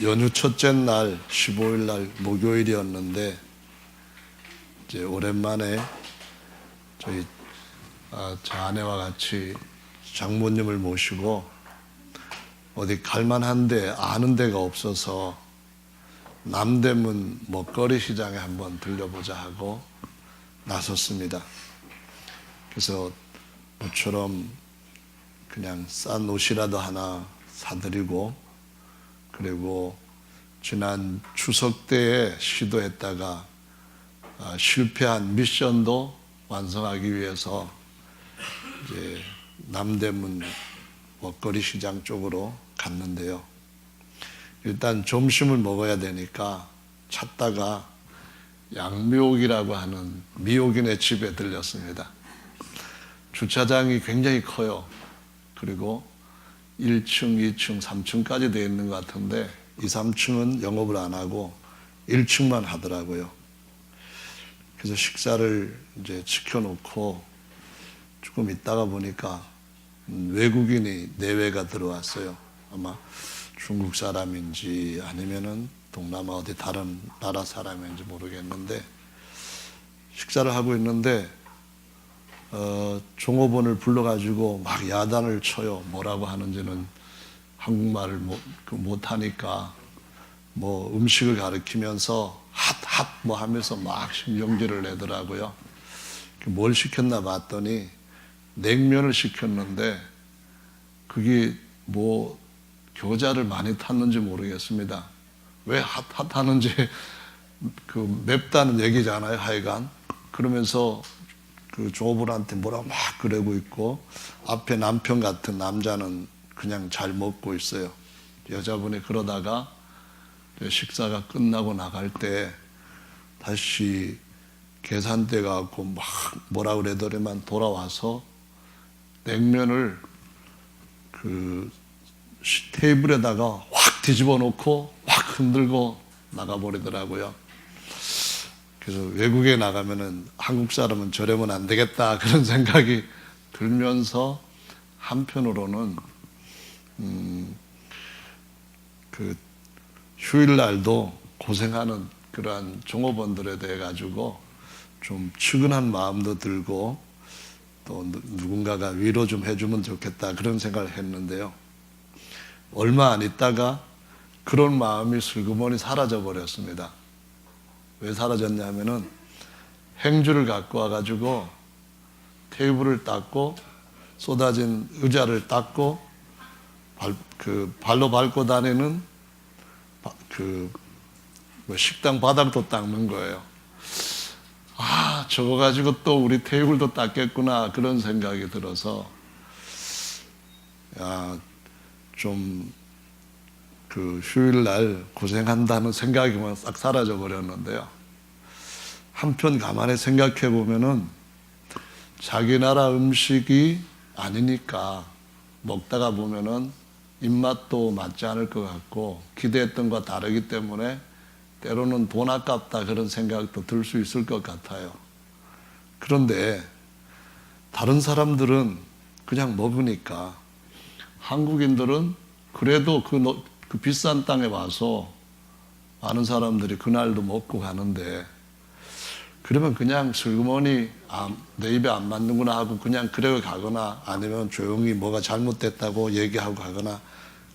연휴 첫째 날 15일 날 목요일이었는데 이제 오랜만에 저희 저 아내와 같이 장모님을 모시고 어디 갈만한데 아는 데가 없어서 남대문 먹거리 시장에 한번 들려보자 하고 나섰습니다. 그래서 모처럼 그냥 싼 옷이라도 하나 사드리고, 그리고 지난 추석 때에 시도했다가 실패한 미션도 완성하기 위해서 이제 남대문 먹거리 시장 쪽으로 갔는데요. 일단 점심을 먹어야 되니까 찾다가 양미옥이라고 하는 미옥인의 집에 들렸습니다. 주차장이 굉장히 커요. 그리고 1층, 2층, 3층까지 되어 있는 것 같은데 2, 3층은 영업을 안 하고 1층만 하더라고요. 그래서 식사를 이제 시켜놓고 조금 있다가 보니까 외국인이 내외가 들어왔어요. 아마 중국 사람인지 아니면은 동남아 어디 다른 나라 사람인지 모르겠는데, 식사를 하고 있는데 종업원을 불러가지고 막 야단을 쳐요. 뭐라고 하는지는 한국말을 못하니까 뭐 음식을 가리키면서 핫 뭐 하면서 막 신경질을 내더라고요. 뭘 시켰나 봤더니 냉면을 시켰는데 그게 뭐 겨자를 많이 탔는지 모르겠습니다. 왜 핫 하는지 그 맵다는 얘기잖아요, 하여간. 그러면서 그 종업원한테 뭐라고 막 그러고 있고, 앞에 남편 같은 남자는 그냥 잘 먹고 있어요. 여자분이 그러다가 식사가 끝나고 나갈 때 다시 계산대 가고 막 뭐라 그러더니만 돌아와서 냉면을 그 테이블에다가 확 뒤집어 놓고 확 흔들고 나가버리더라고요. 그래서 외국에 나가면은 한국 사람은 저러면 안 되겠다 그런 생각이 들면서, 한편으로는 그 휴일날도 고생하는 그러한 종업원들에 대해 가지고 좀 측은한 마음도 들고, 또 누군가가 위로 좀 해주면 좋겠다 그런 생각을 했는데요. 얼마 안 있다가 그런 마음이 슬그머니 사라져 버렸습니다. 왜 사라졌냐면은 행주를 갖고 와가지고 테이블을 닦고 쏟아진 의자를 닦고 발로 밟고 다니는 식당 바닥도 닦는 거예요. 저거 가지고 또 우리 테이블도 닦겠구나 그런 생각이 들어서 좀 그 휴일날 고생한다는 생각이 싹 사라져 버렸는데요. 한편 가만히 생각해 보면은 자기 나라 음식이 아니니까 먹다가 보면은 입맛도 맞지 않을 것 같고 기대했던 것과 다르기 때문에 때로는 돈 아깝다 그런 생각도 들 수 있을 것 같아요. 그런데 다른 사람들은 그냥 먹으니까 한국인들은 그래도 그 비싼 땅에 와서 많은 사람들이 그날도 먹고 가는데, 그러면 그냥 슬그머니 내 입에 안 맞는구나 하고 그냥 그래 가거나, 아니면 조용히 뭐가 잘못됐다고 얘기하고 가거나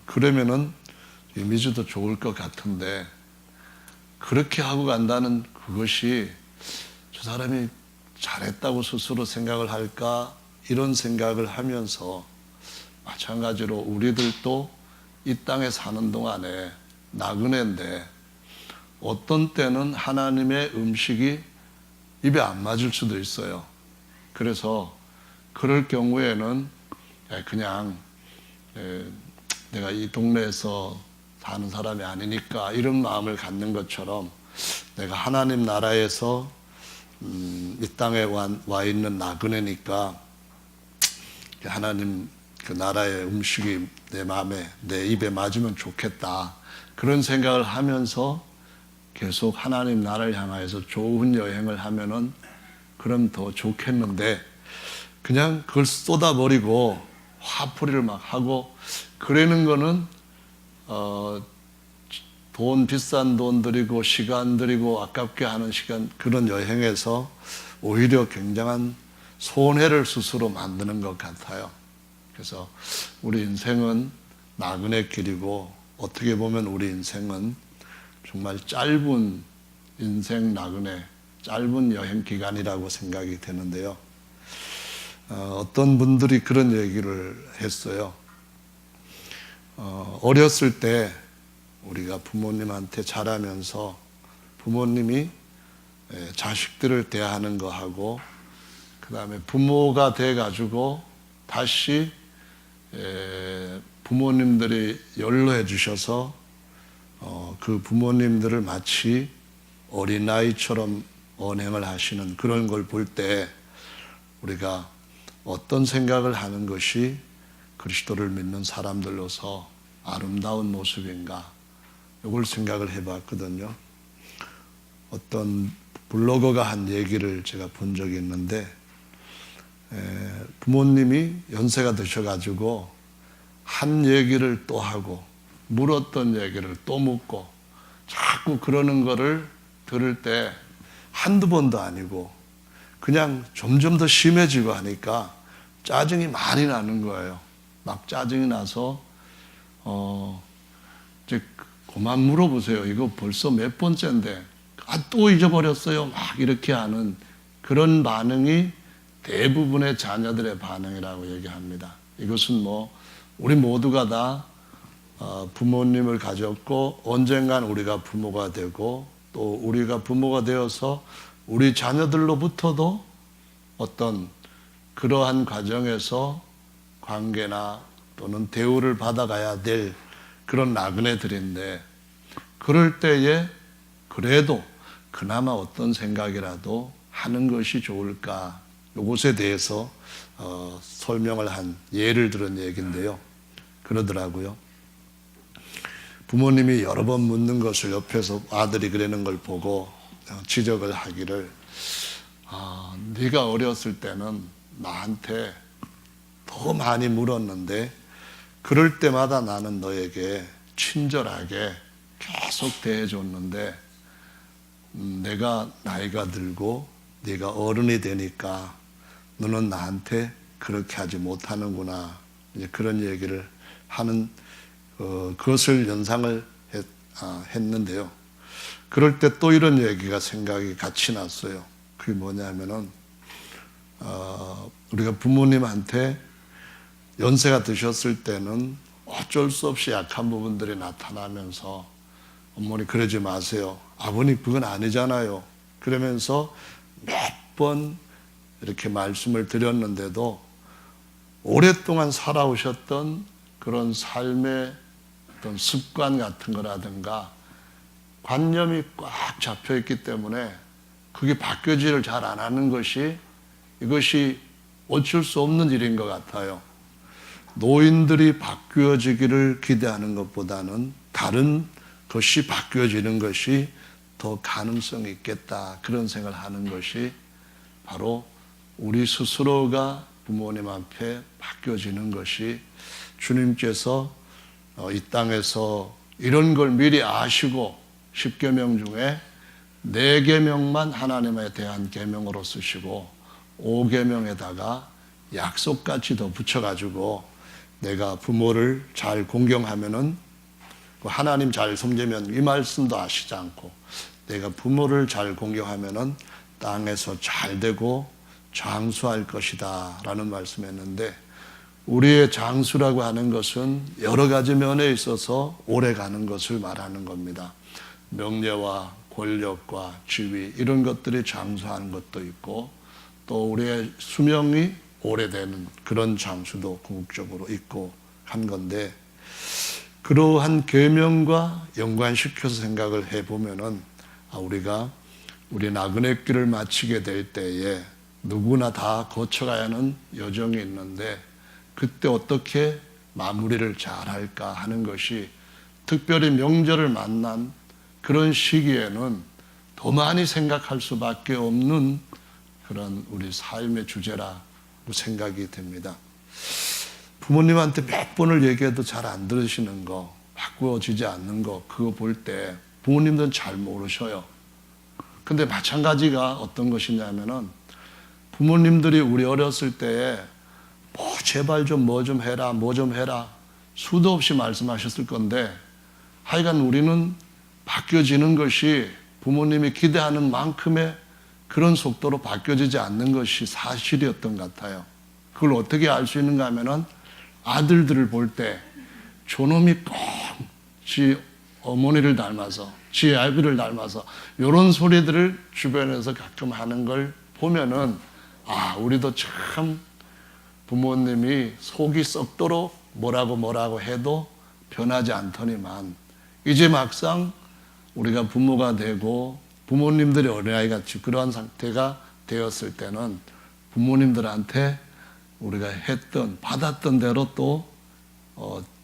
그러면은 이미지도 좋을 것 같은데, 그렇게 하고 간다는 그것이 저 사람이 잘했다고 스스로 생각을 할까 이런 생각을 하면서, 마찬가지로 우리들도 이 땅에 사는 동안에 나그네인데 어떤 때는 하나님의 음식이 입에 안 맞을 수도 있어요. 그래서 그럴 경우에는 그냥 내가 이 동네에서 사는 사람이 아니니까 이런 마음을 갖는 것처럼, 내가 하나님 나라에서 이 땅에 와 있는 나그네니까 하나님 그 나라의 음식이 내 마음에 내 입에 맞으면 좋겠다 그런 생각을 하면서 계속 하나님 나라를 향해서 좋은 여행을 하면은 그럼 더 좋겠는데, 그냥 그걸 쏟아버리고 화풀이를 막 하고 그러는 거는 돈 비싼 돈 들이고 시간 들이고 아깝게 하는 시간 그런 여행에서 오히려 굉장한 손해를 스스로 만드는 것 같아요. 그래서 우리 인생은 나그네 길이고 어떻게 보면 우리 인생은 정말 짧은 인생 나그네 짧은 여행 기간이라고 생각이 되는데요. 어떤 분들이 그런 얘기를 했어요. 어렸을 때 우리가 부모님한테 자라면서 부모님이 자식들을 대하는 거하고 그 다음에 부모가 돼가지고 다시 부모님들이 연로해 주셔서 그 부모님들을 마치 어린아이처럼 언행을 하시는 그런 걸 볼 때 우리가 어떤 생각을 하는 것이 그리스도를 믿는 사람들로서 아름다운 모습인가 이걸 생각을 해봤거든요. 어떤 블로거가 한 얘기를 제가 본 적이 있는데 부모님이 연세가 드셔가지고 한 얘기를 또 하고 물었던 얘기를 또 묻고 자꾸 그러는 거를 들을 때 한두 번도 아니고 그냥 점점 더 심해지고 하니까 짜증이 많이 나는 거예요. 막 짜증이 나서 이제 그만 물어보세요. 이거 벌써 몇 번째인데 또 잊어버렸어요. 막 이렇게 하는 그런 반응이 대부분의 자녀들의 반응이라고 얘기합니다. 이것은 우리 모두가 다 부모님을 가졌고 언젠간 우리가 부모가 되고 또 우리가 부모가 되어서 우리 자녀들로부터도 어떤 그러한 과정에서 관계나 또는 대우를 받아가야 될 그런 나그네들인데 그럴 때에 그래도 그나마 어떤 생각이라도 하는 것이 좋을까 이것에 대해서 설명을 한 예를 들은 얘기인데요. 그러더라고요. 부모님이 여러 번 묻는 것을 옆에서 아들이 그러는 걸 보고 지적을 하기를 네가 어렸을 때는 나한테 더 많이 물었는데 그럴 때마다 나는 너에게 친절하게 계속 대해줬는데 내가 나이가 들고 네가 어른이 되니까 너는 나한테 그렇게 하지 못하는구나 이제 그런 얘기를 하는 그것을 연상을 했는데요. 그럴 때 또 이런 얘기가 생각이 같이 났어요. 그게 뭐냐면은 우리가 부모님한테 연세가 드셨을 때는 어쩔 수 없이 약한 부분들이 나타나면서 어머니 그러지 마세요. 아버님 그건 아니잖아요. 그러면서 몇 번 이렇게 말씀을 드렸는데도 오랫동안 살아오셨던 그런 삶의 어떤 습관 같은 거라든가 관념이 꽉 잡혀 있기 때문에 그게 바뀌어지를 잘 안 하는 것이 이것이 어쩔 수 없는 일인 것 같아요. 노인들이 바뀌어지기를 기대하는 것보다는 다른 것이 바뀌어지는 것이 더 가능성이 있겠다 그런 생각을 하는 것이 바로 우리 스스로가 부모님 앞에 바뀌어지는 것이 주님께서 이 땅에서 이런 걸 미리 아시고 10계명 중에 4계명만 하나님에 대한 계명으로 쓰시고 5계명에다가 약속같이 더 붙여가지고 내가 부모를 잘 공경하면은 하나님 잘 섬기면 이 말씀도 아시지 않고 내가 부모를 잘 공경하면은 땅에서 잘 되고 장수할 것이다 라는 말씀했는데 우리의 장수라고 하는 것은 여러 가지 면에 있어서 오래 가는 것을 말하는 겁니다. 명예와 권력과 지위 이런 것들이 장수하는 것도 있고 또 우리의 수명이 오래되는 그런 장수도 궁극적으로 있고 한 건데 그러한 계명과 연관시켜서 생각을 해보면은 우리가 우리 나그네 길을 마치게 될 때에 누구나 다 거쳐가야 하는 여정이 있는데 그때 어떻게 마무리를 잘할까 하는 것이 특별히 명절을 만난 그런 시기에는 더 많이 생각할 수밖에 없는 그런 우리 삶의 주제라고 생각이 됩니다. 부모님한테 몇 번을 얘기해도 잘 안 들으시는 거 막 바꾸어지지 않는 거, 그거 볼 때 부모님들은 잘 모르셔요. 근데 마찬가지가 어떤 것이냐면은 부모님들이 우리 어렸을 때에 뭐 제발 좀 뭐 좀 해라, 뭐 좀 해라 수도 없이 말씀하셨을 건데 하여간 우리는 바뀌어지는 것이 부모님이 기대하는 만큼의 그런 속도로 바뀌어지지 않는 것이 사실이었던 것 같아요. 그걸 어떻게 알 수 있는가 하면은 아들들을 볼 때 저놈이 꼭 지 어머니를 닮아서 지 아비를 닮아서 이런 소리들을 주변에서 가끔 하는 걸 보면은 아, 우리도 참 부모님이 속이 썩도록 뭐라고 해도 변하지 않더니만 이제 막상 우리가 부모가 되고 부모님들이 어린아이같이 그러한 상태가 되었을 때는 부모님들한테 우리가 했던 받았던 대로 또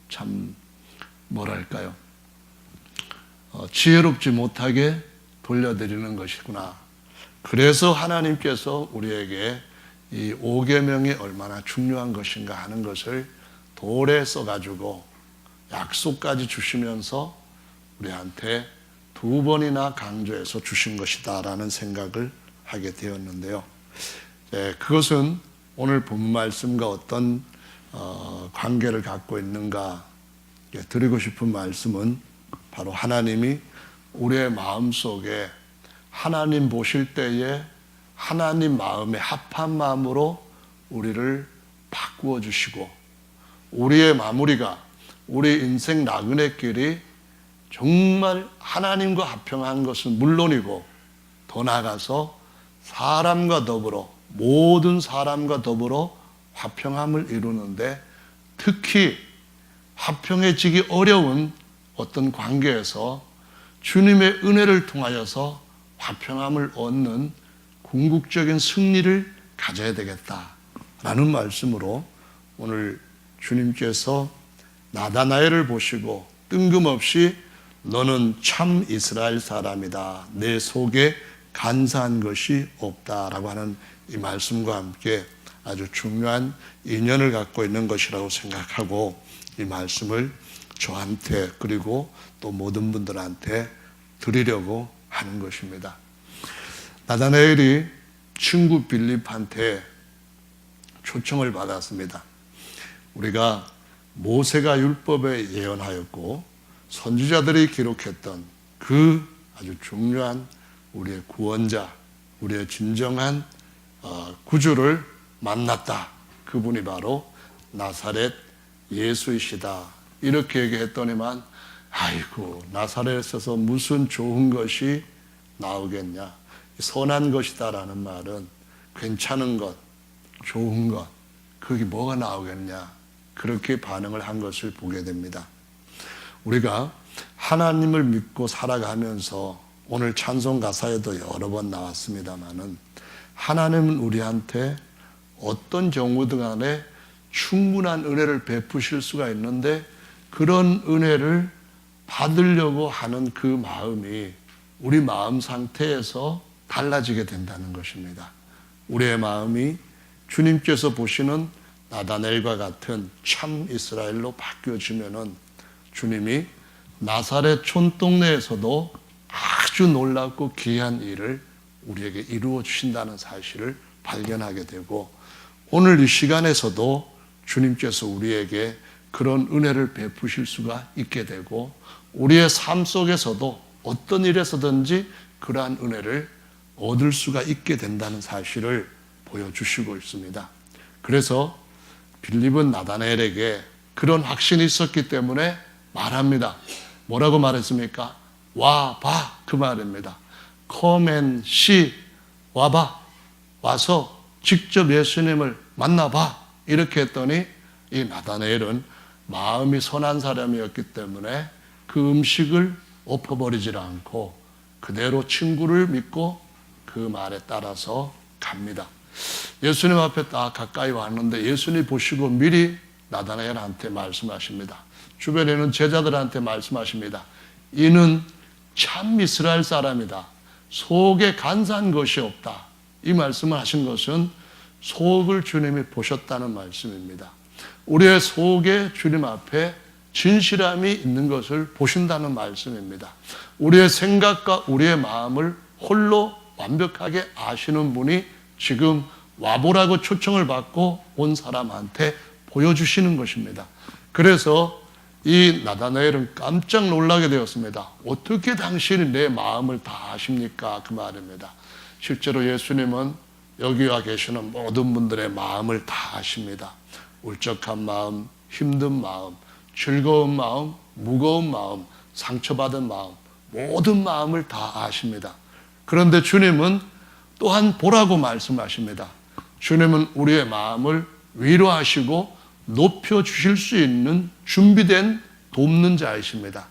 참 뭐랄까요, 지혜롭지 못하게 돌려드리는 것이구나. 그래서 하나님께서 우리에게 이 5계명이 얼마나 중요한 것인가 하는 것을 돌에 써가지고 약속까지 주시면서 우리한테 2번이나 강조해서 주신 것이다라는 생각을 하게 되었는데요. 그것은 오늘 본문 말씀과 어떤 관계를 갖고 있는가 드리고 싶은 말씀은 바로 하나님이 우리의 마음속에 하나님 보실 때에 하나님 마음에 합한 마음으로 우리를 바꾸어 주시고 우리의 마무리가 우리 인생 나그네 길이 정말 하나님과 합평한 것은 물론이고 더 나아가서 사람과 더불어 모든 사람과 더불어 화평함을 이루는데 특히 화평해지기 어려운 어떤 관계에서 주님의 은혜를 통하여서 화평함을 얻는 궁극적인 승리를 가져야 되겠다라는 말씀으로 오늘 주님께서 나다나엘을 보시고 뜬금없이 너는 참 이스라엘 사람이다. 내 속에 간사한 것이 없다라고 하는 이 말씀과 함께 아주 중요한 인연을 갖고 있는 것이라고 생각하고 이 말씀을 저한테 그리고 또 모든 분들한테 드리려고 하는 것입니다. 나다나엘이 친구 빌립한테 초청을 받았습니다. 우리가 모세가 율법에 예언하였고 선지자들이 기록했던 그 아주 중요한 우리의 구원자, 우리의 진정한 구주를 만났다. 그분이 바로 나사렛 예수이시다. 이렇게 얘기했더니만 아이고 나사렛에서 무슨 좋은 것이 나오겠냐. 선한 것이다라는 말은 괜찮은 것, 좋은 것, 그게 뭐가 나오겠냐. 그렇게 반응을 한 것을 보게 됩니다. 우리가 하나님을 믿고 살아가면서 오늘 찬송 가사에도 여러 번 나왔습니다마는 하나님은 우리한테 어떤 경우든 간에 충분한 은혜를 베푸실 수가 있는데 그런 은혜를 받으려고 하는 그 마음이 우리 마음 상태에서 달라지게 된다는 것입니다. 우리의 마음이 주님께서 보시는 나다넬과 같은 참 이스라엘로 바뀌어지면은 주님이 나사렛 촌동네에서도 아주 놀랍고 귀한 일을 우리에게 이루어 주신다는 사실을 발견하게 되고 오늘 이 시간에서도 주님께서 우리에게 그런 은혜를 베푸실 수가 있게 되고 우리의 삶 속에서도 어떤 일에서든지 그러한 은혜를 얻을 수가 있게 된다는 사실을 보여주시고 있습니다. 그래서 빌립은 나다나엘에게 그런 확신이 있었기 때문에 말합니다. 뭐라고 말했습니까? 와봐, 그 말입니다. Come and see, 와봐, 와서 직접 예수님을 만나봐. 이렇게 했더니 이 나다나엘은 마음이 선한 사람이었기 때문에 그 음식을 엎어버리지 않고 그대로 친구를 믿고 그 말에 따라서 갑니다. 예수님 앞에 딱 가까이 왔는데 예수님 보시고 미리 나다나엘한테 말씀하십니다. 주변에는 제자들한테 말씀하십니다. 이는 참 이스라엘 사람이다. 속에 간사한 것이 없다. 이 말씀을 하신 것은 속을 주님이 보셨다는 말씀입니다. 우리의 속에 주님 앞에 진실함이 있는 것을 보신다는 말씀입니다. 우리의 생각과 우리의 마음을 홀로 완벽하게 아시는 분이 지금 와보라고 초청을 받고 온 사람한테 보여주시는 것입니다. 그래서 이 나다나엘은 깜짝 놀라게 되었습니다. 어떻게 당신이 내 마음을 다 아십니까? 그 말입니다. 실제로 예수님은 여기 와 계시는 모든 분들의 마음을 다 아십니다. 울적한 마음, 힘든 마음, 즐거운 마음, 무거운 마음, 상처받은 마음, 모든 마음을 다 아십니다. 그런데 주님은 또한 보라고 말씀하십니다. 주님은 우리의 마음을 위로하시고 높여주실 수 있는 준비된 돕는 자이십니다.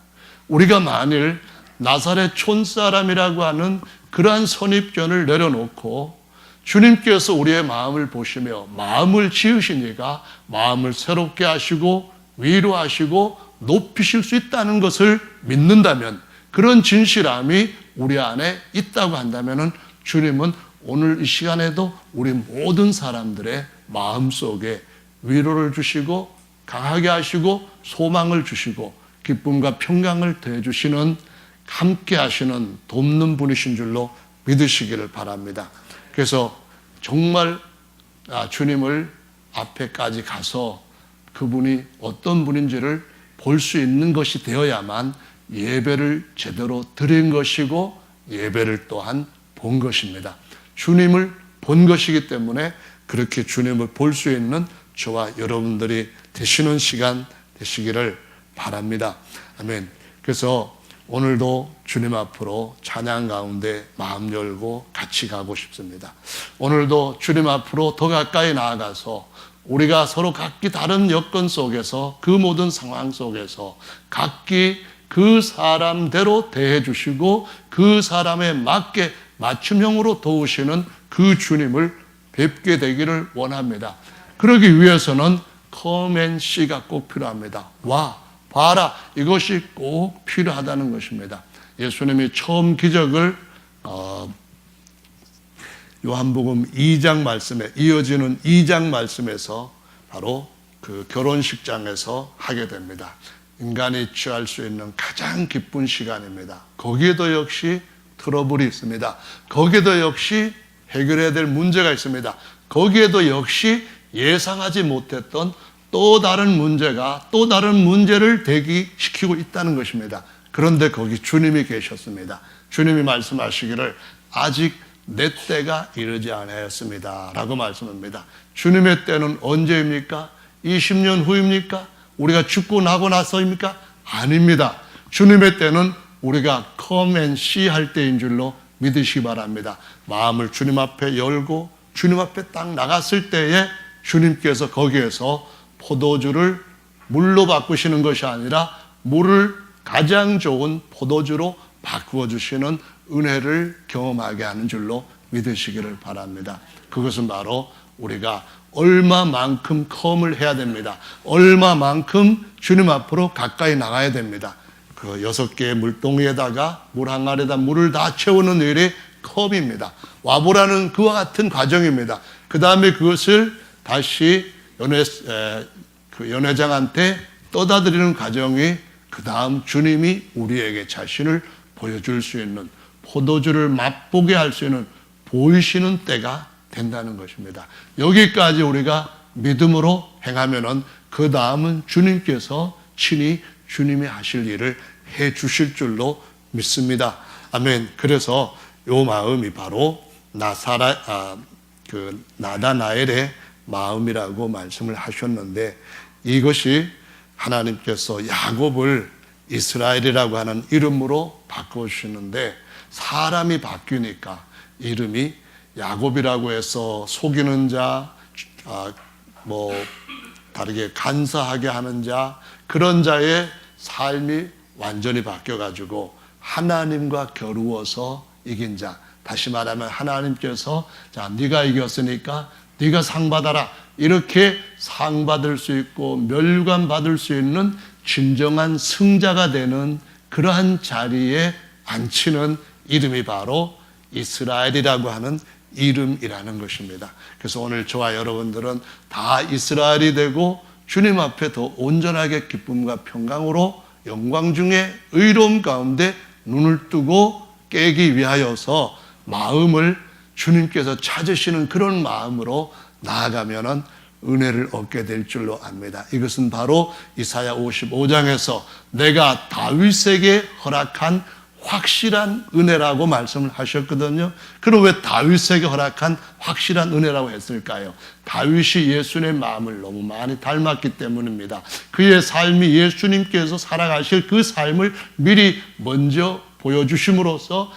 우리가 만일 나사렛 촌사람이라고 하는 그러한 선입견을 내려놓고 주님께서 우리의 마음을 보시며 마음을 지으시니까 마음을 새롭게 하시고 위로하시고 높이실 수 있다는 것을 믿는다면, 그런 진실함이 우리 안에 있다고 한다면 주님은 오늘 이 시간에도 우리 모든 사람들의 마음속에 위로를 주시고 강하게 하시고 소망을 주시고 기쁨과 평강을 더해주시는, 함께 하시는 돕는 분이신 줄로 믿으시기를 바랍니다. 그래서 정말 주님을 앞에까지 가서 그분이 어떤 분인지를 볼 수 있는 것이 되어야만 예배를 제대로 드린 것이고 예배를 또한 본 것입니다. 주님을 본 것이기 때문에 그렇게 주님을 볼 수 있는 저와 여러분들이 되시는 시간 되시기를 바랍니다. 아멘. 그래서 오늘도 주님 앞으로 찬양 가운데 마음 열고 같이 가고 싶습니다. 오늘도 주님 앞으로 더 가까이 나아가서 우리가 서로 각기 다른 여건 속에서 그 모든 상황 속에서 각기 그 사람대로 대해 주시고 그 사람에 맞게 맞춤형으로 도우시는 그 주님을 뵙게 되기를 원합니다. 그러기 위해서는 come and see가 꼭 필요합니다. 와, 봐라, 이것이 꼭 필요하다는 것입니다. 예수님이 처음 기적을 요한복음 2장 말씀에 이어지는 2장 말씀에서 바로 그 결혼식장에서 하게 됩니다. 인간이 취할 수 있는 가장 기쁜 시간입니다. 거기에도 역시 트러블이 있습니다. 거기에도 역시 해결해야 될 문제가 있습니다. 거기에도 역시 예상하지 못했던 또 다른 문제가 또 다른 문제를 대기시키고 있다는 것입니다. 그런데 거기 주님이 계셨습니다. 주님이 말씀하시기를 아직 내 때가 이르지 아니하였습니다 라고 말씀합니다. 주님의 때는 언제입니까? 20년 후입니까? 우리가 죽고 나고 나서입니까? 아닙니다. 주님의 때는 우리가 come and see 할 때인 줄로 믿으시기 바랍니다. 마음을 주님 앞에 열고 주님 앞에 딱 나갔을 때에 주님께서 거기에서 포도주를 물로 바꾸시는 것이 아니라 물을 가장 좋은 포도주로 바꾸어 주시는 은혜를 경험하게 하는 줄로 믿으시기를 바랍니다. 그것은 바로 우리가 얼마만큼 컴을 해야 됩니다. 얼마만큼 주님 앞으로 가까이 나가야 됩니다. 그 6개의 물동이에다가 물 항아리에다 물을 다 채우는 일이 컵입니다. 와보라는 그와 같은 과정입니다. 그 다음에 그것을 다시 연회장한테 떠다드리는 과정이, 그 다음 주님이 우리에게 자신을 보여줄 수 있는, 포도주를 맛보게 할 수 있는 보이시는 때가 된다는 것입니다. 여기까지 우리가 믿음으로 행하면은 그 다음은 주님께서 친히 주님이 하실 일을 해 주실 줄로 믿습니다. 아멘. 그래서 요 마음이 바로 나다나엘의 마음이라고 말씀을 하셨는데, 이것이 하나님께서 야곱을 이스라엘이라고 하는 이름으로 바꿔주시는데, 사람이 바뀌니까 이름이 야곱이라고 해서 속이는 자, 다르게 간사하게 하는 자, 그런 자의 삶이 완전히 바뀌어가지고 하나님과 겨루어서 이긴 자, 다시 말하면 하나님께서 자, 네가 이겼으니까 네가 상 받아라, 이렇게 상 받을 수 있고 멸관 받을 수 있는 진정한 승자가 되는 그러한 자리에 앉히는 이름이 바로 이스라엘이라고 하는 이름이라는 것입니다. 그래서 오늘 저와 여러분들은 다 이스라엘이 되고 주님 앞에 더 온전하게 기쁨과 평강으로 영광 중에 의로움 가운데 눈을 뜨고 깨기 위하여서 마음을 주님께서 찾으시는 그런 마음으로 나아가면은 은혜를 얻게 될 줄로 압니다. 이것은 바로 이사야 55장에서 내가 다윗에게 허락한 확실한 은혜라고 말씀을 하셨거든요. 그럼 왜 다윗에게 허락한 확실한 은혜라고 했을까요? 다윗이 예수님의 마음을 너무 많이 닮았기 때문입니다. 그의 삶이 예수님께서 살아가실 그 삶을 미리 먼저 보여주심으로써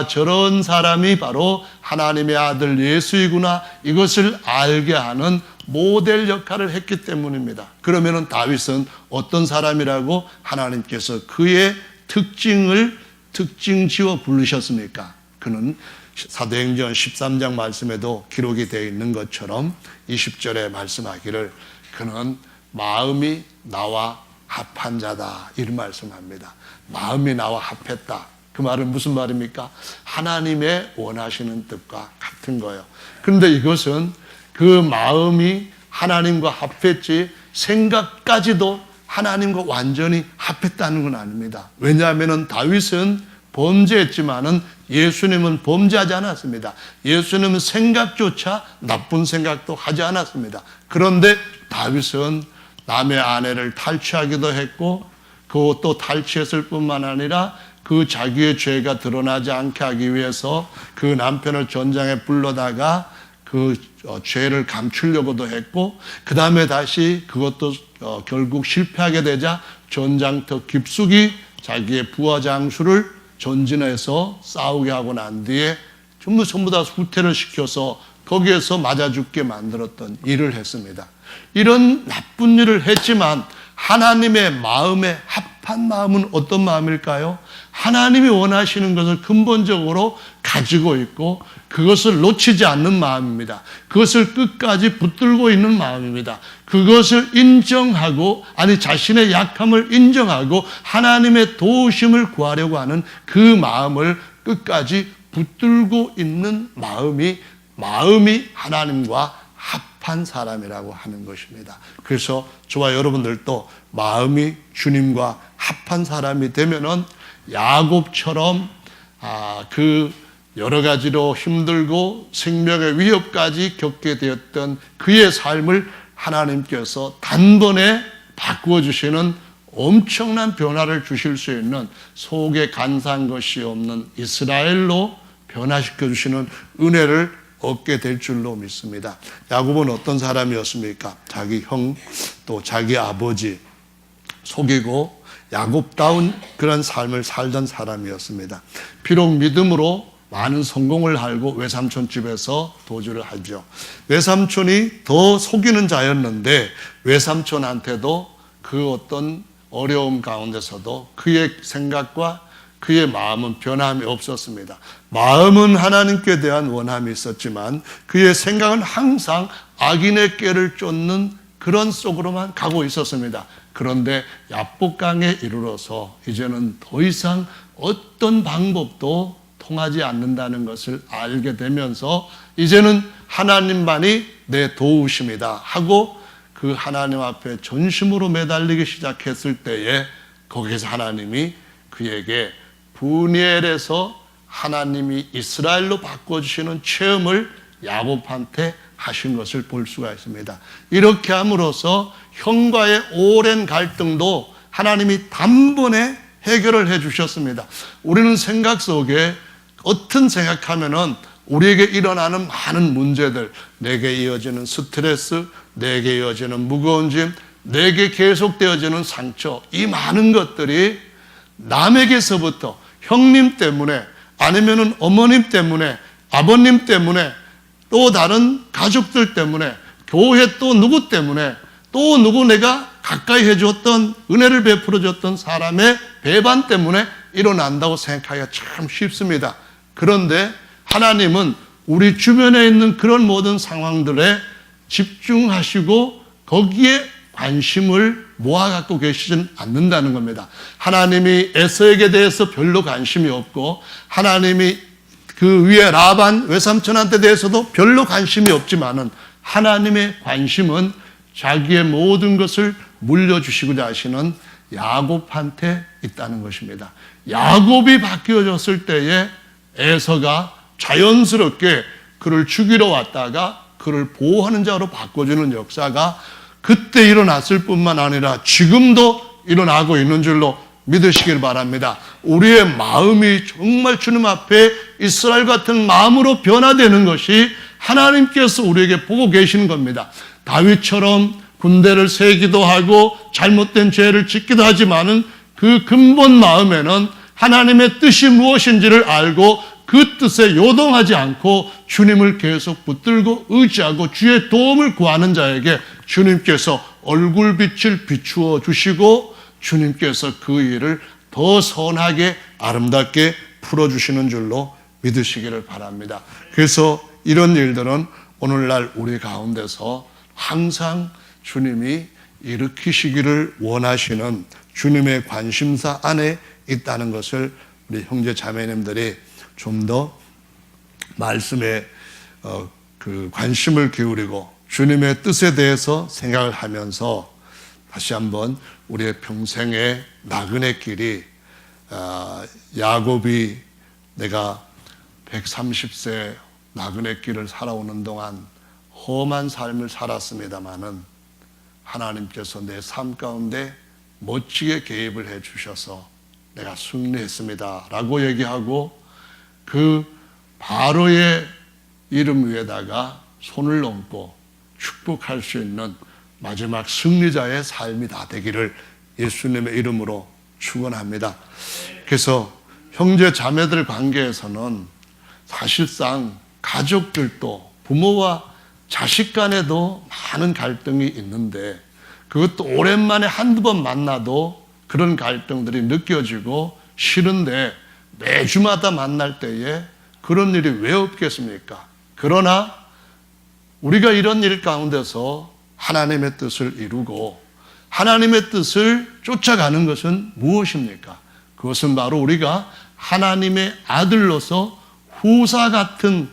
저런 사람이 바로 하나님의 아들 예수이구나, 이것을 알게 하는 모델 역할을 했기 때문입니다. 그러면은 다윗은 어떤 사람이라고 하나님께서 그의 특징 지어 부르셨습니까? 그는 사도행전 13장 말씀에도 기록이 되어 있는 것처럼 20절에 말씀하기를 그는 마음이 나와 합한 자다, 이런 말씀합니다. 마음이 나와 합했다. 그 말은 무슨 말입니까? 하나님의 원하시는 뜻과 같은 거예요. 그런데 이것은 그 마음이 하나님과 합했지 생각까지도 하나님과 완전히 합했다는 건 아닙니다. 왜냐하면 다윗은 범죄했지만은 예수님은 범죄하지 않았습니다. 예수님은 생각조차 나쁜 생각도 하지 않았습니다. 그런데 다윗은 남의 아내를 탈취하기도 했고, 그것도 탈취했을 뿐만 아니라 그 자기의 죄가 드러나지 않게 하기 위해서 그 남편을 전장에 불러다가 그 죄를 감추려고도 했고, 그 다음에 다시 그것도 결국 실패하게 되자 전장터 깊숙이 자기의 부하 장수를 전진해서 싸우게 하고 난 뒤에 전부 다 후퇴를 시켜서 거기에서 맞아 죽게 만들었던 일을 했습니다. 이런 나쁜 일을 했지만 하나님의 마음에 합한 마음은 어떤 마음일까요? 하나님이 원하시는 것을 근본적으로 가지고 있고 그것을 놓치지 않는 마음입니다. 그것을 끝까지 붙들고 있는 마음입니다. 그것을 인정하고, 자신의 약함을 인정하고 하나님의 도우심을 구하려고 하는 그 마음을 끝까지 붙들고 있는 마음이 하나님과 합한 사람이라고 하는 것입니다. 그래서 저와 여러분들도 마음이 주님과 합한 사람이 되면은 야곱처럼 그 여러 가지로 힘들고 생명의 위협까지 겪게 되었던 그의 삶을 하나님께서 단번에 바꾸어 주시는 엄청난 변화를 주실 수 있는 속에 간사한 것이 없는 이스라엘로 변화시켜 주시는 은혜를 얻게 될 줄로 믿습니다. 야곱은 어떤 사람이었습니까? 자기 형 또 자기 아버지 속이고 야곱다운 그런 삶을 살던 사람이었습니다. 비록 믿음으로 많은 성공을 알고 외삼촌 집에서 도주를 하죠. 외삼촌이 더 속이는 자였는데 외삼촌한테도 그 어떤 어려움 가운데서도 그의 생각과 그의 마음은 변함이 없었습니다. 마음은 하나님께 대한 원함이 있었지만 그의 생각은 항상 악인의 꾀를 쫓는 그런 속으로만 가고 있었습니다. 그런데 야복강에 이르러서 이제는 더 이상 어떤 방법도 통하지 않는다는 것을 알게 되면서 이제는 하나님만이 내 도우심이다 하고 그 하나님 앞에 전심으로 매달리기 시작했을 때에 거기서 하나님이 그에게 브니엘에서 하나님이 이스라엘로 바꿔주시는 체험을 야곱한테 하신 것을 볼 수가 있습니다. 이렇게 함으로써 형과의 오랜 갈등도 하나님이 단번에 해결을 해 주셨습니다. 우리는 생각 속에 어떤 생각하면은 우리에게 일어나는 많은 문제들, 내게 이어지는 스트레스, 내게 이어지는 무거운 짐, 내게 계속되어지는 상처, 이 많은 것들이 남에게서부터 형님 때문에 아니면은 어머님 때문에 아버님 때문에 또 다른 가족들 때문에 교회 또 누구 때문에 또 누구 내가 가까이 해줬던 은혜를 베풀어 줬던 사람의 배반 때문에 일어난다고 생각하기가 참 쉽습니다. 그런데 하나님은 우리 주변에 있는 그런 모든 상황들에 집중하시고 거기에 관심을 모아 갖고 계시진 않는다는 겁니다. 하나님이 에서에게 대해서 별로 관심이 없고 하나님이 그 위에 라반 외삼촌한테 대해서도 별로 관심이 없지만은 하나님의 관심은 자기의 모든 것을 물려주시고자 하시는 야곱한테 있다는 것입니다. 야곱이 바뀌어졌을 때에 에서가 자연스럽게 그를 죽이러 왔다가 그를 보호하는 자로 바꿔주는 역사가 그때 일어났을 뿐만 아니라 지금도 일어나고 있는 줄로 믿으시길 바랍니다. 우리의 마음이 정말 주님 앞에 이스라엘 같은 마음으로 변화되는 것이 하나님께서 우리에게 보고 계시는 겁니다. 다윗처럼 군대를 세기도 하고 잘못된 죄를 짓기도 하지만은 그 근본 마음에는 하나님의 뜻이 무엇인지를 알고 그 뜻에 요동하지 않고 주님을 계속 붙들고 의지하고 주의 도움을 구하는 자에게 주님께서 얼굴빛을 비추어 주시고 주님께서 그 일을 더 선하게 아름답게 풀어주시는 줄로 믿으시기를 바랍니다. 그래서 이런 일들은 오늘날 우리 가운데서 항상 주님이 일으키시기를 원하시는 주님의 관심사 안에 있다는 것을 우리 형제 자매님들이 좀 더 말씀에 그 관심을 기울이고 주님의 뜻에 대해서 생각을 하면서 다시 한번 우리의 평생의 나그네 길이 야곱이 내가 130세 나그네 길을 살아오는 동안 험한 삶을 살았습니다마는 하나님께서 내 삶 가운데 멋지게 개입을 해 주셔서 내가 승리했습니다 라고 얘기하고 그 바로의 이름 위에다가 손을 얹고 축복할 수 있는 마지막 승리자의 삶이 다 되기를 예수님의 이름으로 축원합니다. 그래서 형제 자매들 관계에서는 사실상 가족들도 부모와 자식 간에도 많은 갈등이 있는데 그것도 오랜만에 한두 번 만나도 그런 갈등들이 느껴지고 싫은데 매주마다 만날 때에 그런 일이 왜 없겠습니까? 그러나 우리가 이런 일 가운데서 하나님의 뜻을 이루고 하나님의 뜻을 쫓아가는 것은 무엇입니까? 그것은 바로 우리가 하나님의 아들로서 후사 같은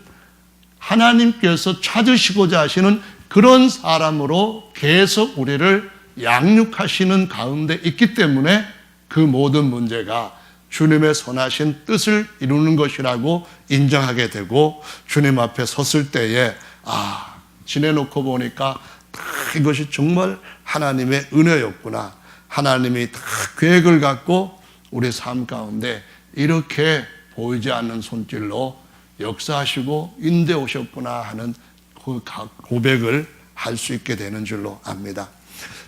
하나님께서 찾으시고자 하시는 그런 사람으로 계속 우리를 양육하시는 가운데 있기 때문에 그 모든 문제가 주님의 선하신 뜻을 이루는 것이라고 인정하게 되고 주님 앞에 섰을 때에 지내놓고 보니까 이것이 정말 하나님의 은혜였구나. 하나님이 다 계획을 갖고 우리 삶 가운데 이렇게 보이지 않는 손길로 역사하시고 인도해 오셨구나 하는 그 고백을 할 수 있게 되는 줄로 압니다.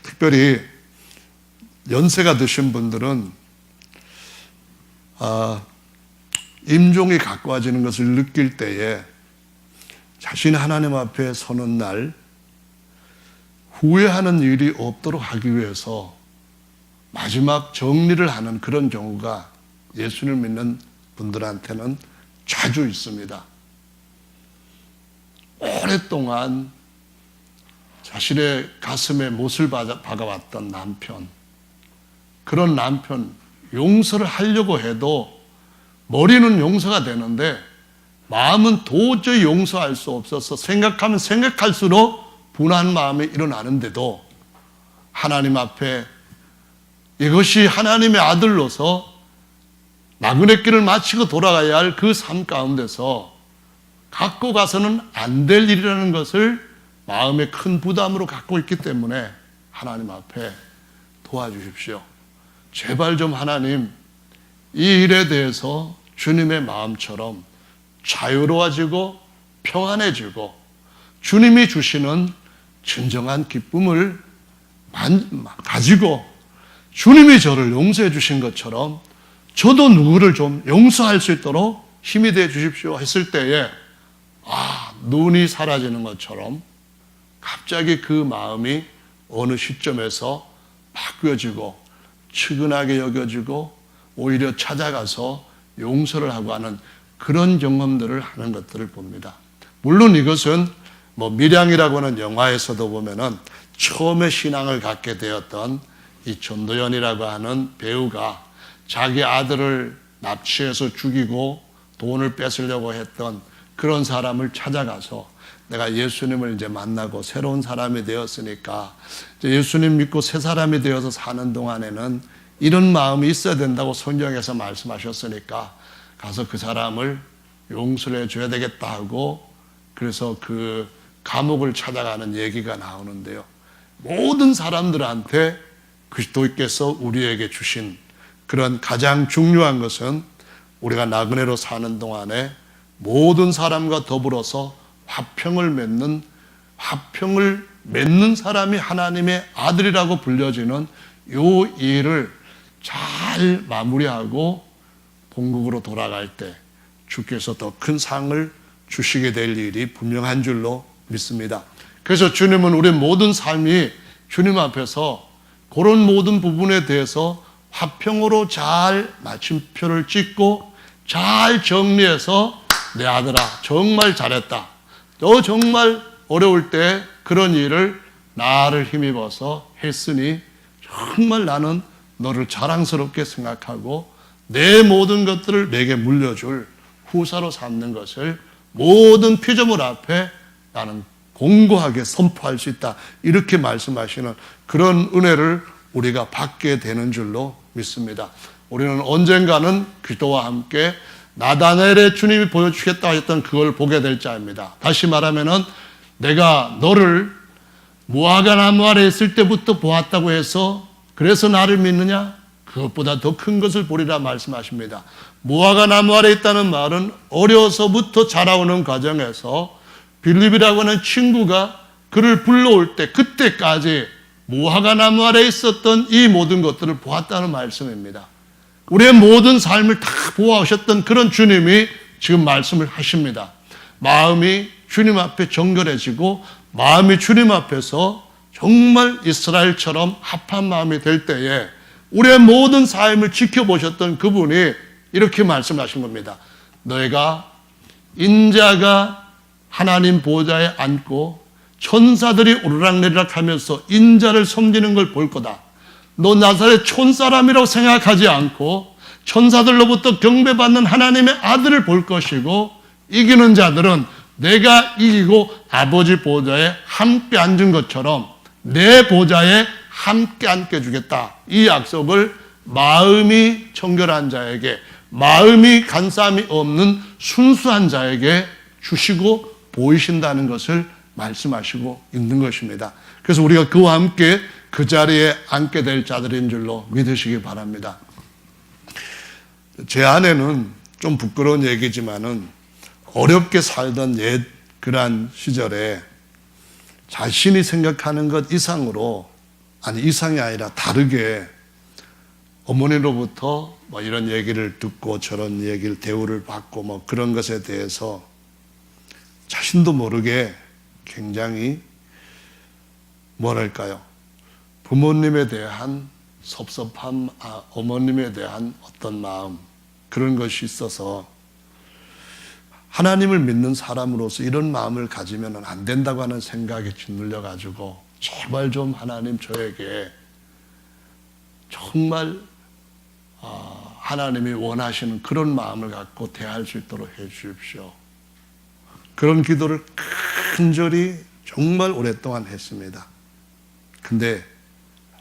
특별히 연세가 드신 분들은 임종이 가까워지는 것을 느낄 때에 자신이 하나님 앞에 서는 날 후회하는 일이 없도록 하기 위해서 마지막 정리를 하는 그런 경우가 예수를 믿는 분들한테는 자주 있습니다. 오랫동안 자신의 가슴에 못을 박아왔던 남편, 그런 남편 용서를 하려고 해도 머리는 용서가 되는데 마음은 도저히 용서할 수 없어서 생각하면 생각할수록 분한 마음이 일어나는데도 하나님 앞에 이것이 하나님의 아들로서 나그네 길을 마치고 돌아가야 할 그 삶 가운데서 갖고 가서는 안 될 일이라는 것을 마음에 큰 부담으로 갖고 있기 때문에 하나님 앞에 도와주십시오. 제발 좀 하나님 이 일에 대해서 주님의 마음처럼 자유로워지고 평안해지고 주님이 주시는 진정한 기쁨을 가지고 주님이 저를 용서해 주신 것처럼 저도 누구를 좀 용서할 수 있도록 힘이 되어 주십시오 했을 때에 눈이 사라지는 것처럼 갑자기 그 마음이 어느 시점에서 바뀌어지고 측은하게 여겨지고 오히려 찾아가서 용서를 하고 하는 그런 경험들을 하는 것들을 봅니다. 물론 이것은 밀양이라고 하는 영화에서도 보면은 처음에 신앙을 갖게 되었던 이 전도연이라고 하는 배우가 자기 아들을 납치해서 죽이고 돈을 뺏으려고 했던 그런 사람을 찾아가서 내가 예수님을 이제 만나고 새로운 사람이 되었으니까 이제 예수님 믿고 새 사람이 되어서 사는 동안에는 이런 마음이 있어야 된다고 성경에서 말씀하셨으니까 가서 그 사람을 용서를 해줘야 되겠다 하고 그래서 그 감옥을 찾아가는 얘기가 나오는데요. 모든 사람들한테 그리스도께서 우리에게 주신 그런 가장 중요한 것은 우리가 나그네로 사는 동안에 모든 사람과 더불어서 화평을 맺는 사람이 하나님의 아들이라고 불려지는 이 일을 잘 마무리하고 본국으로 돌아갈 때 주께서 더 큰 상을 주시게 될 일이 분명한 줄로 믿습니다. 그래서 주님은 우리 모든 삶이 주님 앞에서 그런 모든 부분에 대해서 화평으로 잘 마침표를 찍고 잘 정리해서 내 아들아 정말 잘했다. 너 정말 어려울 때 그런 일을 나를 힘입어서 했으니 정말 나는 너를 자랑스럽게 생각하고 내 모든 것들을 내게 물려줄 후사로 삼는 것을 모든 피조물 앞에 나는 공고하게 선포할 수 있다. 이렇게 말씀하시는 그런 은혜를 우리가 받게 되는 줄로 믿습니다. 우리는 언젠가는 그리스도와 함께 나다나엘의 주님이 보여주겠다 했던 그걸 보게 될 자입니다. 다시 말하면은 내가 너를 무화과 나무 아래 있을 때부터 보았다고 해서 그래서 나를 믿느냐? 그것보다 더 큰 것을 보리라 말씀하십니다. 무화과 나무 아래 있다는 말은 어려서부터 자라오는 과정에서 빌립이라고 하는 친구가 그를 불러올 때 그때까지 무화과 나무 아래 있었던 이 모든 것들을 보았다는 말씀입니다. 우리의 모든 삶을 다 보아오셨던 그런 주님이 지금 말씀을 하십니다. 마음이 주님 앞에 정결해지고 마음이 주님 앞에서 정말 이스라엘처럼 합한 마음이 될 때에 우리의 모든 삶을 지켜보셨던 그분이 이렇게 말씀하신 겁니다. 너희가 인자가 하나님 보좌에 앉고 천사들이 오르락내리락 하면서 인자를 섬기는 걸 볼 거다. 너 나사렛 촌사람이라고 생각하지 않고 천사들로부터 경배받는 하나님의 아들을 볼 것이고 이기는 자들은 내가 이기고 아버지 보좌에 함께 앉은 것처럼 내 보좌에 함께 앉게 주겠다. 이 약속을 마음이 청결한 자에게, 마음이 간사함이 없는 순수한 자에게 주시고 보이신다는 것을 말씀하시고 있는 것입니다. 그래서 우리가 그와 함께 그 자리에 앉게 될 자들인 줄로 믿으시기 바랍니다. 제 아내는 좀 부끄러운 얘기지만은 어렵게 살던 옛 그러한 시절에 자신이 생각하는 것 이상으로, 아니 이상이 아니라 다르게 어머니로부터 뭐 이런 얘기를 듣고 저런 얘기를 대우를 받고 뭐 그런 것에 대해서 자신도 모르게 굉장히 뭐랄까요? 부모님에 대한 섭섭함, 어머님에 대한 어떤 마음, 그런 것이 있어서 하나님을 믿는 사람으로서 이런 마음을 가지면 안 된다고 하는 생각에 짓눌려가지고 제발 좀 하나님 저에게 정말 하나님이 원하시는 그런 마음을 갖고 대할 수 있도록 해 주십시오. 그런 기도를 간절히 정말 오랫동안 했습니다. 근데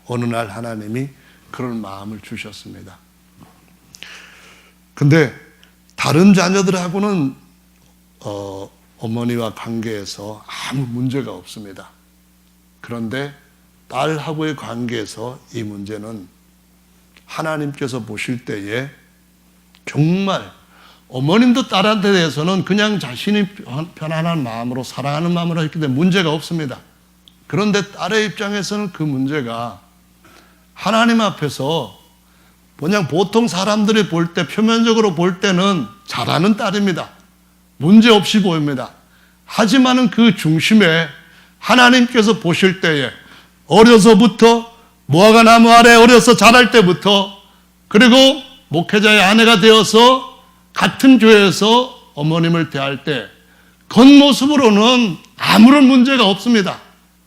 어느 날 하나님이 그런 마음을 주셨습니다. 근데 다른 자녀들하고는 어머니와 관계에서 아무 문제가 없습니다. 그런데 딸하고의 관계에서 이 문제는 하나님께서 보실 때에 정말 어머님도 딸한테 대해서는 그냥 자신이 편안한 마음으로 사랑하는 마음으로 했기 때문에 문제가 없습니다. 그런데 딸의 입장에서는 그 문제가 하나님 앞에서 그냥 보통 사람들이 볼 때, 표면적으로 볼 때는 잘하는 딸입니다. 문제없이 보입니다. 하지만은 그 중심에 하나님께서 보실 때에 어려서부터 무화과 나무 아래 어려서 자랄 때부터 그리고 목회자의 아내가 되어서 같은 교회에서 어머님을 대할 때 겉모습으로는 아무런 문제가 없습니다.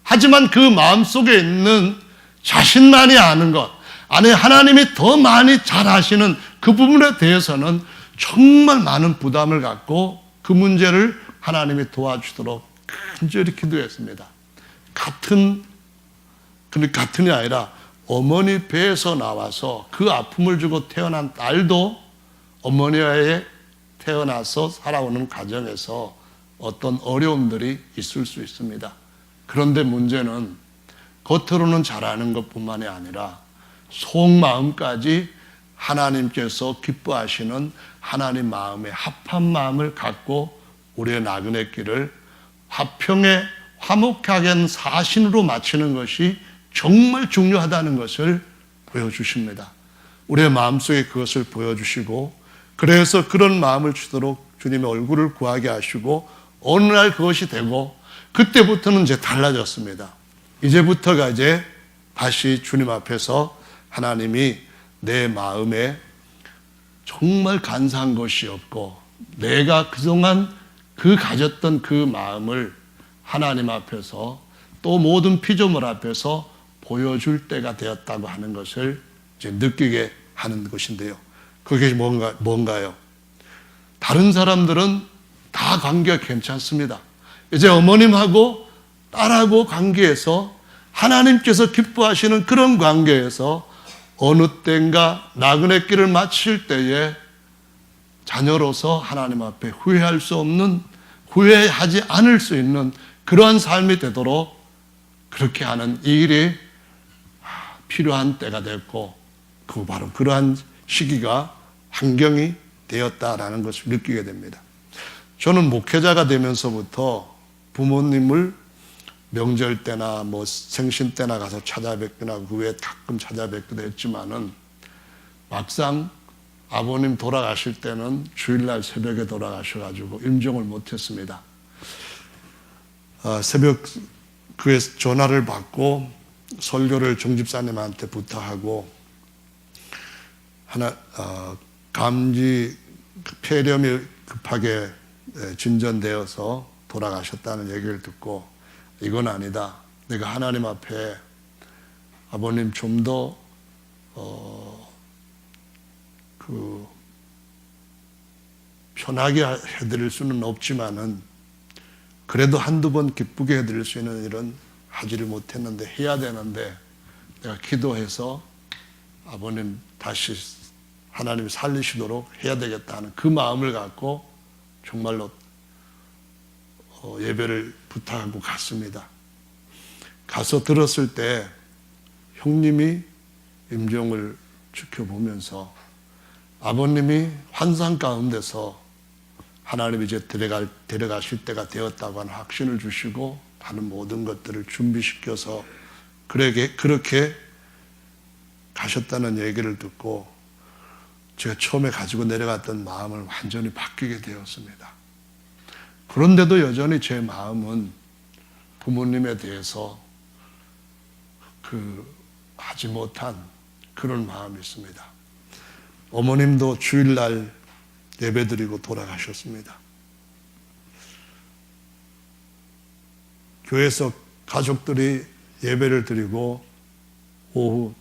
하지만 그 마음속에 있는 자신만이 아는 것, 아니 하나님이 더 많이 잘 아시는 그 부분에 대해서는 정말 많은 부담을 갖고 그 문제를 하나님이 도와주도록 간절히 기도했습니다. 같은이 아니라 어머니 배에서 나와서 그 아픔을 주고 태어난 딸도 어머니와의 태어나서 살아오는 과정에서 어떤 어려움들이 있을 수 있습니다. 그런데 문제는 겉으로는 잘하는 것뿐만이 아니라 속마음까지 하나님께서 기뻐하시는 하나님 마음의 합한 마음을 갖고 우리의 나그네 길을 화평에 화목하게 사신으로 마치는 것이 정말 중요하다는 것을 보여주십니다. 우리의 마음속에 그것을 보여주시고, 그래서 그런 마음을 주도록 주님의 얼굴을 구하게 하시고, 어느 날 그것이 되고, 그때부터는 이제 달라졌습니다. 이제부터가 이제 다시 주님 앞에서 하나님이 내 마음에 정말 간사한 것이 없고, 내가 그동안 가졌던 그 마음을 하나님 앞에서 또 모든 피조물 앞에서 보여줄 때가 되었다고 하는 것을 이제 느끼게 하는 것인데요. 그게 뭔가요? 다른 사람들은 다 관계가 괜찮습니다. 이제 어머님하고 딸하고 관계에서 하나님께서 기뻐하시는 그런 관계에서 어느 때인가 나그네 길을 마칠 때에 자녀로서 하나님 앞에 후회할 수 없는, 후회하지 않을 수 있는 그러한 삶이 되도록 그렇게 하는 이 일이 필요한 때가 됐고, 바로 그러한 시기가 환경이 되었다라는 것을 느끼게 됩니다. 저는 목회자가 되면서부터 부모님을 명절 때나 생신 때나 가서 찾아뵙거나 그 외에 가끔 찾아뵙기도 했지만은 막상 아버님 돌아가실 때는 주일날 새벽에 돌아가셔가지고 임종을 못했습니다. 새벽 그에 전화를 받고 설교를 정집사님한테 부탁하고 감기 폐렴이 급하게 진전되어서 돌아가셨다는 얘기를 듣고, 이건 아니다. 내가 하나님 앞에 아버님 좀 더 편하게 해드릴 수는 없지만은 그래도 한두 번 기쁘게 해드릴 수 있는 일은 하지를 못했는데 해야 되는데, 내가 기도해서 아버님 다시 하나님이 살리시도록 해야 되겠다는 그 마음을 갖고 정말로 예배를 부탁하고 갔습니다. 가서 들었을 때 형님이 임종을 지켜보면서 아버님이 환상 가운데서 하나님이 이제 데려가실 때가 되었다고 하는 확신을 주시고 하는 모든 것들을 준비시켜서 그렇게 가셨다는 얘기를 듣고 제가 처음에 가지고 내려갔던 마음을 완전히 바뀌게 되었습니다. 그런데도 여전히 제 마음은 부모님에 대해서 하지 못한 그런 마음이 있습니다. 어머님도 주일날 예배드리고 돌아가셨습니다. 교회에서 가족들이 예배를 드리고 오후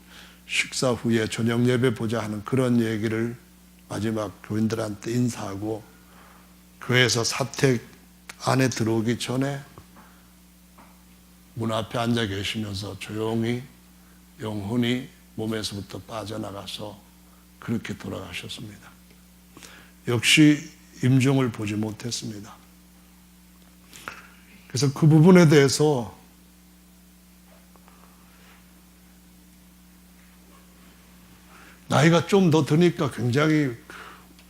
식사 후에 저녁 예배 보자 하는 그런 얘기를 마지막 교인들한테 인사하고 교회에서 사택 안에 들어오기 전에 문 앞에 앉아 계시면서 조용히 영혼이 몸에서부터 빠져나가서 그렇게 돌아가셨습니다. 역시 임종을 보지 못했습니다. 그래서 그 부분에 대해서 나이가 좀 더 드니까 굉장히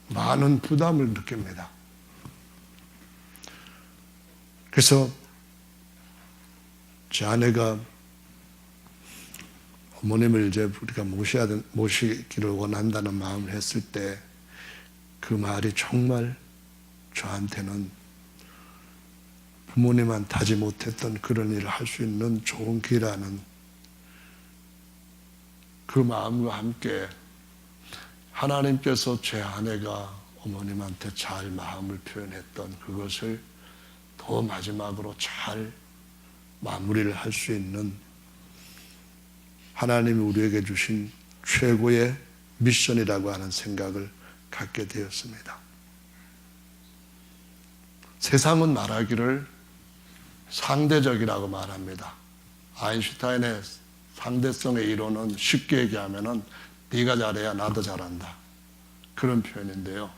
많은 부담을 느낍니다. 그래서 제 아내가 어머님을 이제 우리가 모시기를 원한다는 마음을 했을 때 그 말이 정말 저한테는 부모님한테 하지 못했던 그런 일을 할 수 있는 좋은 기회라는 그 마음과 함께 하나님께서 제 아내가 어머님한테 잘 마음을 표현했던 그것을 더 마지막으로 잘 마무리를 할 수 있는 하나님이 우리에게 주신 최고의 미션이라고 하는 생각을 갖게 되었습니다. 세상은 말하기를 상대적이라고 말합니다. 아인슈타인의 상대성의 이론은 쉽게 얘기하면은 네가 잘해야 나도 잘한다. 그런 표현인데요.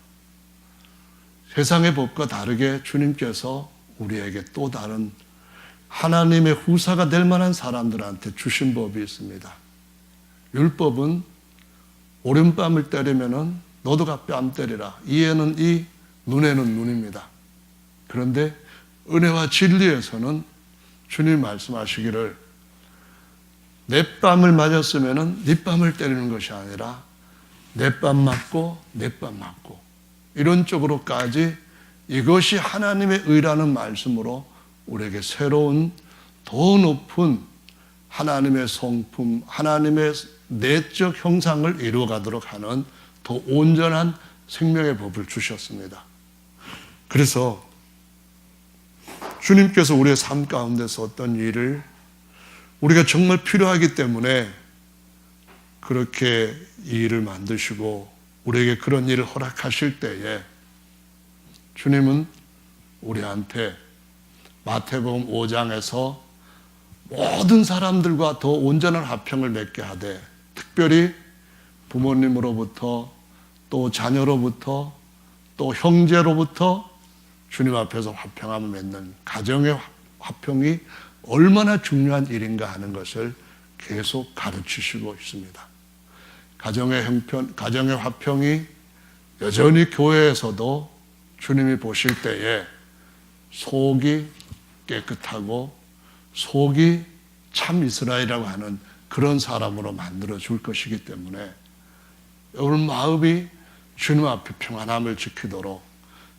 세상의 법과 다르게 주님께서 우리에게 또 다른 하나님의 후사가 될 만한 사람들한테 주신 법이 있습니다. 율법은 오른뺨을 때리면은 너도 뺨 때리라. 이에는 이, 눈에는 눈입니다. 그런데 은혜와 진리에서는 주님 말씀하시기를 내 뺨을 맞았으면은 네 뺨을 때리는 것이 아니라 내 뺨 맞고 내 뺨 맞고 이런 쪽으로까지 이것이 하나님의 의라는 말씀으로 우리에게 새로운 더 높은 하나님의 성품, 하나님의 내적 형상을 이루어가도록 하는 더 온전한 생명의 법을 주셨습니다. 그래서 주님께서 우리의 삶 가운데서 어떤 일을 우리가 정말 필요하기 때문에 그렇게 이 일을 만드시고 우리에게 그런 일을 허락하실 때에 주님은 우리한테 마태복음 5장에서 모든 사람들과 더 온전한 화평을 맺게 하되 특별히 부모님으로부터 또 자녀로부터 또 형제로부터 주님 앞에서 화평함을 맺는 가정의 화평이 얼마나 중요한 일인가 하는 것을 계속 가르치시고 있습니다. 가정의 화평이 여전히 교회에서도 주님이 보실 때에 속이 깨끗하고 속이 참 이스라엘이라고 하는 그런 사람으로 만들어 줄 것이기 때문에 여러분 마음이 주님 앞에 평안함을 지키도록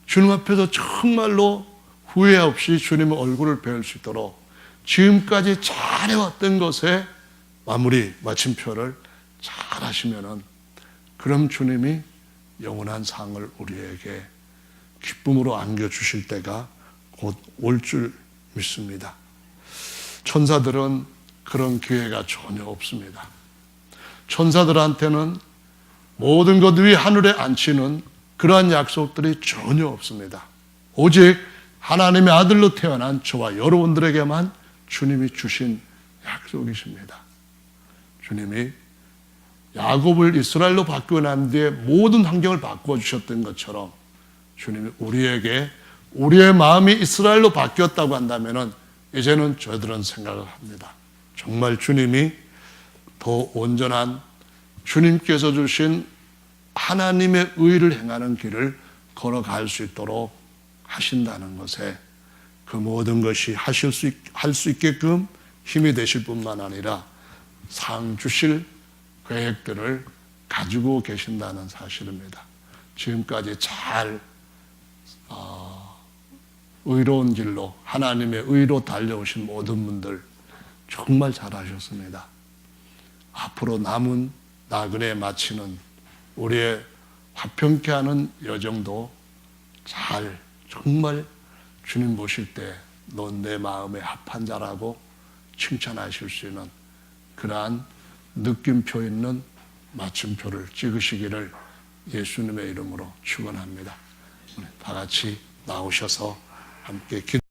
주님 앞에서 정말로 후회 없이 주님의 얼굴을 배울 수 있도록 지금까지 잘해왔던 것에 마침표를 잘 하시면은 그럼 주님이 영원한 상을 우리에게 기쁨으로 안겨주실 때가 곧 올 줄 믿습니다. 천사들은 그런 기회가 전혀 없습니다. 천사들한테는 모든 것 위에 하늘에 앉히는 그러한 약속들이 전혀 없습니다. 오직 하나님의 아들로 태어난 저와 여러분들에게만 주님이 주신 약속이십니다. 주님이 야곱을 이스라엘로 바꾸고 난 뒤에 모든 환경을 바꾸어 주셨던 것처럼 주님이 우리에게 우리의 마음이 이스라엘로 바뀌었다고 한다면 이제는 저희들은 생각을 합니다. 정말 주님이 더 온전한 주님께서 주신 하나님의 의를 행하는 길을 걸어갈 수 있도록 하신다는 것에 그 모든 것이 할 수 있게끔 힘이 되실 뿐만 아니라 상 주실 계획들을 가지고 계신다는 사실입니다. 지금까지 잘 의로운 길로 하나님의 의로 달려오신 모든 분들 정말 잘하셨습니다. 앞으로 남은 나그네 마치는 우리의 화평케 하는 여정도 잘 정말 주님 보실 때 넌 내 마음에 합한 자라고 칭찬하실 수 있는 그러한 느낌표 있는 마침표를 찍으시기를 예수님의 이름으로 축원합니다. 다 같이 나오셔서 함께 기도